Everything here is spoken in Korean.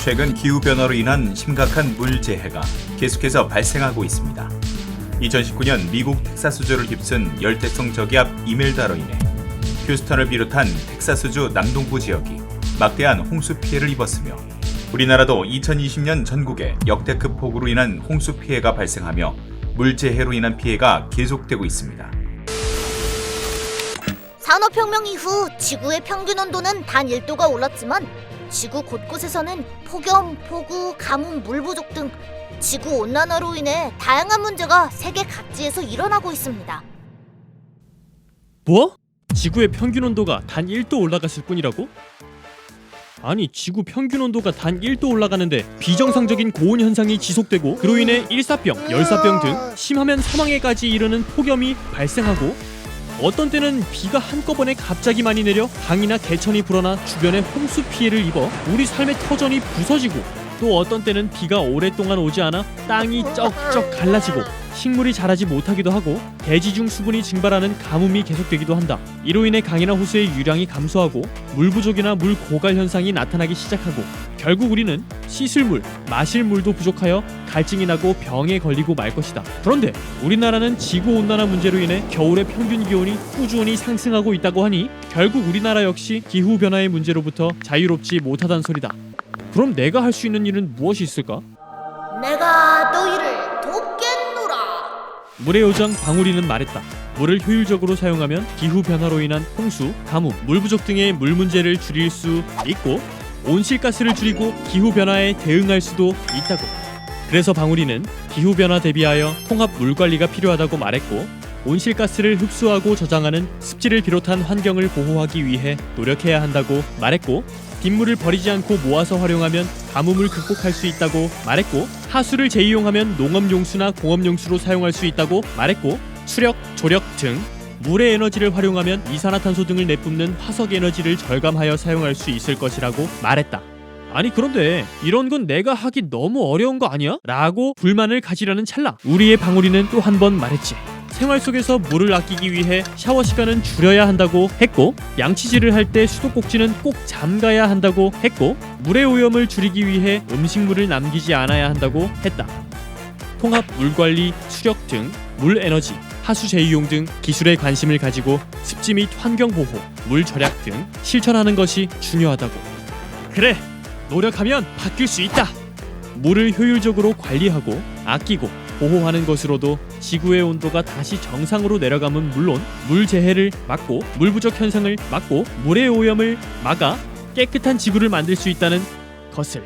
최근 기후변화로 인한 심각한 물재해가 계속해서 발생하고 있습니다. 2019년 미국 텍사스주를 휩쓴 열대성 저기압 이멜다로 인해 휴스턴을 비롯한 텍사스주 남동부 지역이 막대한 홍수 피해를 입었으며 우리나라도 2020년 전국에 역대급 폭우로 인한 홍수 피해가 발생하며 물재해로 인한 피해가 계속되고 있습니다. 산업혁명 이후 지구의 평균 온도는 단 1도가 올랐지만 지구 곳곳에서는 폭염, 폭우, 가뭄, 물 부족 등 지구온난화로 인해 다양한 문제가 세계 각지에서 일어나고 있습니다. 뭐? 지구의 평균 온도가 단 1도 올라갔을 뿐이라고? 아니, 지구 평균 온도가 단 1도 올라가는데 비정상적인 고온 현상이 지속되고 그로 인해 일사병, 열사병 등 심하면 사망에까지 이르는 폭염이 발생하고 어떤 때는 비가 한꺼번에 갑자기 많이 내려 강이나 개천이 불어나 주변에 홍수 피해를 입어 우리 삶의 터전이 부서지고 또 어떤 때는 비가 오랫동안 오지 않아 땅이 쩍쩍 갈라지고 식물이 자라지 못하기도 하고 대지 중 수분이 증발하는 가뭄이 계속되기도 한다. 이로 인해 강이나 호수의 유량이 감소하고 물 부족이나 물 고갈 현상이 나타나기 시작하고 결국 우리는 씻을 물, 마실 물도 부족하여 갈증이 나고 병에 걸리고 말 것이다. 그런데 우리나라는 지구온난화 문제로 인해 겨울의 평균 기온이 꾸준히 상승하고 있다고 하니 결국 우리나라 역시 기후변화의 문제로부터 자유롭지 못하단 소리다. 그럼 내가 할 수 있는 일은 무엇이 있을까? 내가 너희를 돕겠노라. 물의 요정 방울이는 말했다. 물을 효율적으로 사용하면 기후변화로 인한 홍수, 가뭄, 물 부족 등의 물 문제를 줄일 수 있고 온실가스를 줄이고 기후변화에 대응할 수도 있다고. 그래서 방울이는 기후변화 대비하여 통합 물관리가 필요하다고 말했고 온실가스를 흡수하고 저장하는 습지를 비롯한 환경을 보호하기 위해 노력해야 한다고 말했고 빗물을 버리지 않고 모아서 활용하면 가뭄을 극복할 수 있다고 말했고 하수를 재이용하면 농업용수나 공업용수로 사용할 수 있다고 말했고 수력, 조력 등 물의 에너지를 활용하면 이산화탄소 등을 내뿜는 화석에너지를 절감하여 사용할 수 있을 것이라고 말했다. 아니 그런데 이런 건 내가 하기 너무 어려운 거 아니야? 라고 불만을 가지려는 찰나 우리의 방울이는 또 한 번 말했지. 생활 속에서 물을 아끼기 위해 샤워 시간은 줄여야 한다고 했고 양치질을 할 때 수도꼭지는 꼭 잠가야 한다고 했고 물의 오염을 줄이기 위해 음식물을 남기지 않아야 한다고 했다. 통합 물관리, 수력 등 물에너지, 하수 재이용 등 기술에 관심을 가지고 습지 및 환경보호, 물 절약 등 실천하는 것이 중요하다고. 그래! 노력하면 바뀔 수 있다! 물을 효율적으로 관리하고 아끼고 보호하는 것으로도 지구의 온도가 다시 정상으로 내려가면 물론 물 재해를 막고 물 부족 현상을 막고 물의 오염을 막아 깨끗한 지구를 만들 수 있다는 것을